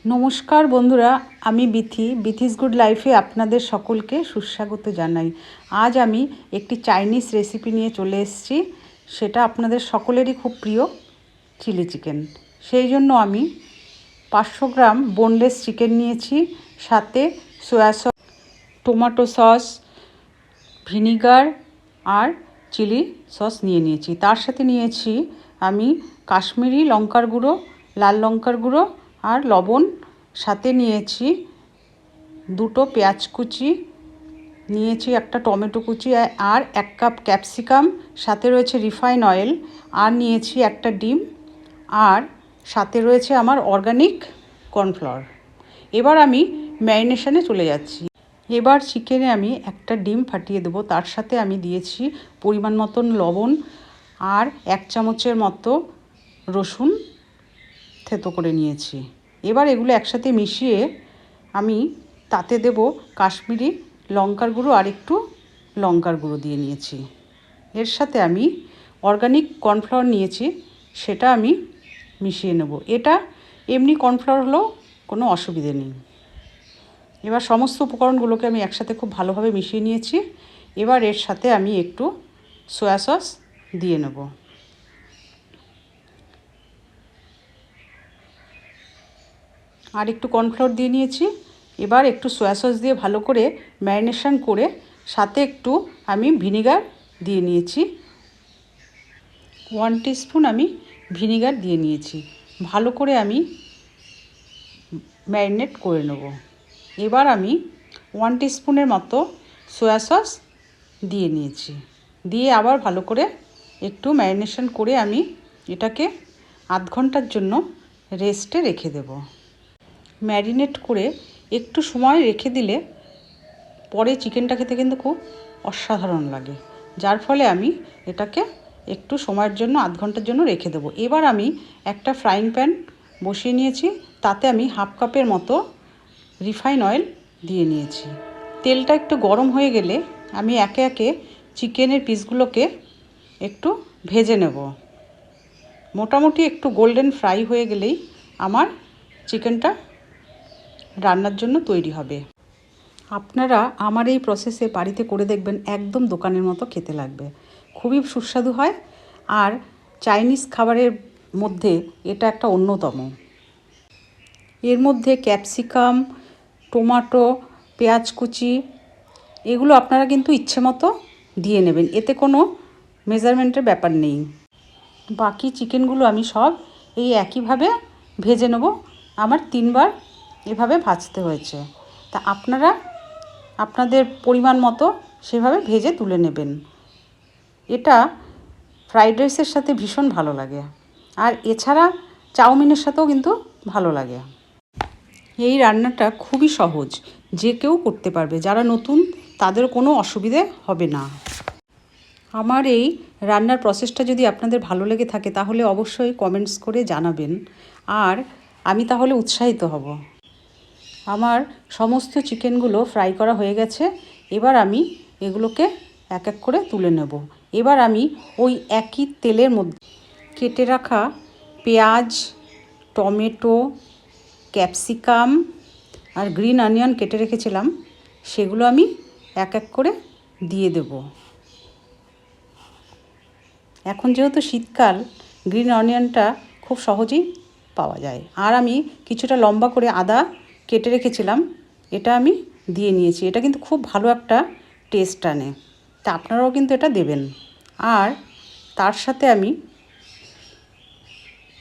নমস্কার বন্ধুরা, আমি বিথিস গুড লাইফে আপনাদের সকলকে সুস্বাগত জানাই। আজ আমি একটি চাইনিজ রেসিপি নিয়ে চলে এসেছি। সেটা আপনাদের সকলেরই খুব প্রিয়, চিলি চিকেন। সেই জন্য আমি 500 গ্রাম বোনলেস চিকেন নিয়েছি, সাথে soya sauce, tomato sauce, vinegar আর চিলি সস নিয়েছি। তার সাথে নিয়েছি আমি কাশ্মীরি লঙ্কার গুঁড়ো, লাল লঙ্কার গুঁড়ো আর লবণ। সাথে নিয়েছি 2টো পেঁয়াজ কুচি, নিয়েছি একটা টমেটো কুচি আর 1 কাপ ক্যাপসিকাম, সাথে রয়েছে রিফাইন অয়েল, আর নিয়েছি একটা ডিম, আর সাথে রয়েছে আমার অর্গানিক কর্নফ্লাওয়ার। এবার আমি ম্যারিনেশনে চলে যাচ্ছি। এবার চিকেনে আমি একটা ডিম ফাটিয়ে দেবো। তার সাথে আমি দিয়েছি পরিমাণ মতন লবণ আর 1 চামচের মতো রসুন থেতো করে নিয়েছি। এবার এগুলো একসাথে মিশিয়ে আমি তাতে দেব কাশ্মীরি লঙ্কার গুঁড়ো আর একটু লঙ্কার গুঁড়ো দিয়ে নিয়েছি। এর সাথে আমি অর্গানিক কর্নফ্লাওয়ার নিয়েছি, সেটা আমি মিশিয়ে নেব। এটা এমনি কর্নফ্লাওয়ার হলেও কোনো অসুবিধে নেই। এবার সমস্ত উপকরণগুলোকে আমি একসাথে খুব ভালোভাবে মিশিয়ে নিয়েছি। এবার এর সাথে আমি একটু সয়া সস দিয়ে নেব। আর একটু কর্নফ্লাওয়ার দিয়ে নিয়েছি। এবার একটু সয়া সস দিয়ে ভালো করে ম্যারিনেশন করে সাথে একটু আমি ভিনিগার দিয়ে নিয়েছি। 1 টিস্পুন আমি ভিনিগার দিয়ে নিয়েছি। ভালো করে আমি ম্যারিনেট করে নেব। এবার আমি 1 টিস্পুনের মতো সয়া সস দিয়ে নিয়েছি। দিয়ে আবার ভালো করে একটু ম্যারিনেশন করে আমি এটাকে আধ ঘন্টার জন্য রেস্টে রেখে দেব। ম্যারিনেট করে একটু সময় রেখে দিলে পরে চিকেনটা খেতে কিন্তু খুব অসাধারণ লাগে, যার ফলে আমি এটাকে একটু সময়ের জন্য আধ ঘন্টার জন্য রেখে দেবো। এবার আমি একটা ফ্রাইং প্যান বসিয়ে নিয়েছি, তাতে আমি 1/2 কাপের মতো রিফাইন অয়েল দিয়ে নিয়েছি। তেলটা একটু গরম হয়ে গেলে আমি একে একে চিকেনের পিসগুলোকে একটু ভেজে নেব। মোটামুটি একটু গোল্ডেন ফ্রাই হয়ে গেলেই আমার চিকেনটা রান্নার জন্য তৈরি হবে। আপনারা আমার এই প্রসেসে বাড়িতে করে দেখবেন, একদম দোকানের মতো খেতে লাগবে, খুবই সুস্বাদু হয়। আর চাইনিজ খাবারের মধ্যে এটা একটা অন্যতম। এর মধ্যে ক্যাপসিকাম, টমেটো, পেঁয়াজ কুচি এগুলো আপনারা কিন্তু ইচ্ছে মতো দিয়ে নেবেন, এতে কোনো মেজারমেন্টের ব্যাপার নেই। বাকি চিকেনগুলো আমি সব এই একইভাবে ভেজে নেব। আমার 3বার এভাবে ভাজতে হয়েছে। তা আপনারা আপনাদের পরিমাণ মতো সেভাবে ভেজে তুলে নেবেন। এটা ফ্রাইড রাইসের সাথে ভীষণ ভালো লাগে, আর এছাড়া চাউমিনের সাথেও কিন্তু ভালো লাগে। এই রান্নাটা খুবই সহজ, যে কেউ করতে পারবে। যারা নতুন তাদের কোনো অসুবিধে হবে না। আমার এই রান্নার প্রসেসটা যদি আপনাদের ভালো লেগে থাকে তাহলে অবশ্যই কমেন্টস করে জানাবেন, আর আমি তাহলে উৎসাহিত হব। আমার সমস্ত চিকেনগুলো ফ্রাই করা হয়ে গেছে। এবার আমি এগুলোকে এক এক করে তুলে নেব। এবার আমি ওই একই তেলের মধ্যে কেটে রাখা পেঁয়াজ, টমেটো, ক্যাপসিকাম আর গ্রিন অনিয়ন কেটে রেখেছিলাম, সেগুলো আমি এক এক করে দিয়ে দেব। এখন যেহেতু শীতকাল, গ্রিন অনিয়নটা খুব সহজেই পাওয়া যায়। আর আমি কিছুটা লম্বা করে আদা কেটে রেখেছিলাম, এটা আমি দিয়ে নিয়েছি। এটা কিন্তু খুব ভালো একটা টেস্ট আনে, তা আপনারাও কিন্তু এটা দেবেন। আর তার সাথে আমি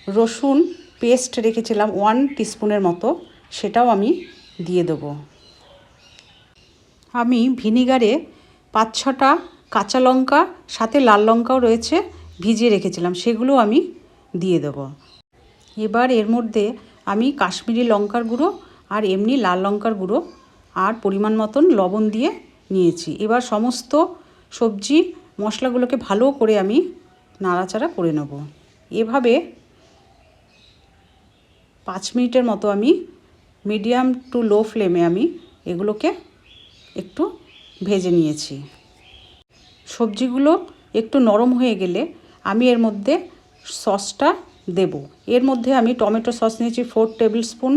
রসুন পেস্ট রেখেছিলাম 1 টিস্পুনের মতো, সেটাও আমি দিয়ে দেবো। আমি ভিনিগারে 5-6টা কাঁচা লঙ্কা, সাথে লাল লঙ্কাও রয়েছে, ভিজিয়ে রেখেছিলাম, সেগুলো আমি দিয়ে দেব। এবার এর মধ্যে আমি কাশ্মীরি লঙ্কার গুঁড়ো আর এমনি লাল লঙ্কার গুঁড়ো আর পরিমাণ মতন লবণ দিয়ে নিয়েছি। এবার সমস্ত সবজি মশলাগুলোকে ভালো করে আমি নাড়াচাড়া করে নেব। এভাবে 5 মিনিটের মতো আমি মিডিয়াম টু লো ফ্লেমে আমি এগুলোকে একটু ভেজে নিয়েছি। সবজিগুলো একটু নরম হয়ে গেলে আমি এর মধ্যে সসটা দেব। এর মধ্যে আমি টমেটো সস নিয়েছি 4 টেবিল স্পুন,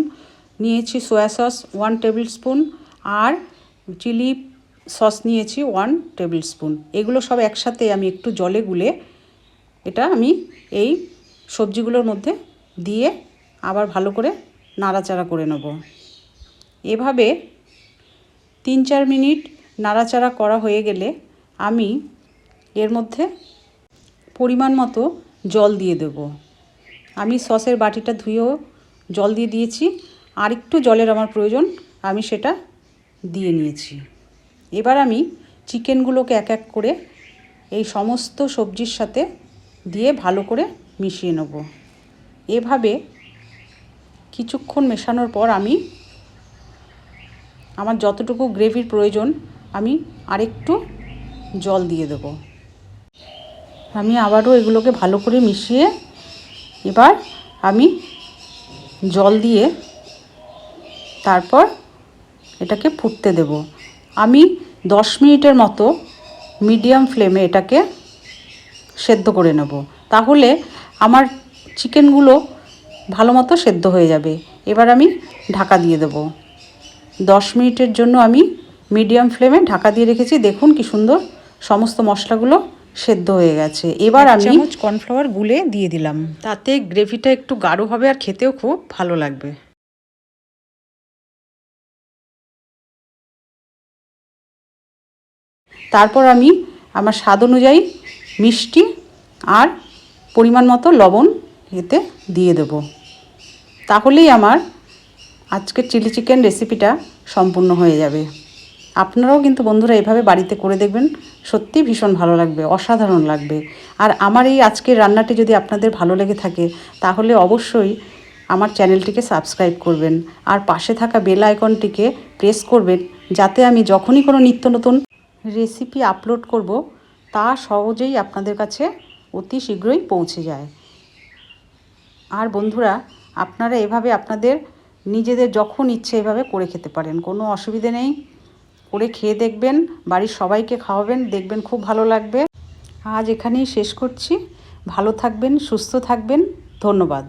নিয়েছি সয়া সস 1 টেবিল স্পুন, আর চিলি সস নিয়েছি 1 টেবিল স্পুন। এগুলো সব একসাথে আমি একটু জলে গুলে এটা আমি এই সবজিগুলোর মধ্যে দিয়ে আবার ভালো করে নাড়াচাড়া করে নেব। এভাবে 3-4 মিনিট নাড়াচাড়া করা হয়ে গেলে আমি এর মধ্যে পরিমাণ মতো জল দিয়ে দেব। আমি সসের বাটিটা ধুয়েও জল দিয়ে দিয়েছি, আর একটু জলের আমার প্রয়োজন, আমি সেটা দিয়ে নিয়েছি। এবার আমি চিকেনগুলোকে এক এক করে এই সমস্ত সবজির সাথে দিয়ে ভালো করে মিশিয়ে নেব। এভাবে কিছুক্ষণ মেশানোর পর আমি আমার যতটুকু গ্রেভির প্রয়োজন আমি আরেকটু জল দিয়ে দেব। আমি আবারও এগুলোকে ভালো করে মিশিয়ে এবার আমি জল দিয়ে তারপর এটাকে ফুটতে দেব। আমি 10 মিনিটের মতো মিডিয়াম ফ্লেমে এটাকে সেদ্ধ করে নেব, তাহলে আমার চিকেনগুলো ভালো মতো সেদ্ধ হয়ে যাবে। এবার আমি ঢাকা দিয়ে দেব। 10 মিনিটের জন্য আমি মিডিয়াম ফ্লেমে ঢাকা দিয়ে রেখেছি। দেখুন কি সুন্দর সমস্ত মশলাগুলো সেদ্ধ হয়ে গেছে। এবার আমি 1 চামচ কর্নফ্লাওয়ার গুলে দিয়ে দিলাম, তাতে গ্রেভিটা একটু গাঢ় হবে আর খেতেও খুব ভালো লাগবে। তারপর আমি আমার স্বাদ অনুযায়ী মিষ্টি আর পরিমাণ মতো লবণ এতে দিয়ে দেব। তাহলেই আমার আজকের চিলি চিকেন রেসিপিটা সম্পূর্ণ হয়ে যাবে। আপনারাও কিন্তু বন্ধুরা এভাবে বাড়িতে করে দেখবেন, সত্যি ভীষণ ভালো লাগবে, অসাধারণ লাগবে। আর আমার এই আজকের রান্নাটি যদি আপনাদের ভালো লেগে থাকে তাহলে অবশ্যই আমার চ্যানেলটিকে সাবস্ক্রাইব করবেন, আর পাশে থাকা বেল আইকনটিকে প্রেস করবেন, যাতে আমি যখনই কোনো নিত্য নতুন রেসিপি আপলোড করব তা সহজেই আপনাদের কাছে অতি শীঘ্রই পৌঁছে যায়। আর বন্ধুরা, আপনারা এভাবে আপনাদের নিজেদের যখন ইচ্ছে এভাবে করে খেতে পারেন, কোনো অসুবিধে নেই। করে খেয়ে দেখবেন, বাড়ির সবাইকে খাওয়াবেন, দেখবেন খুব ভালো লাগবে। আজ এখানেই শেষ করছি। ভালো থাকবেন, সুস্থ থাকবেন। ধন্যবাদ।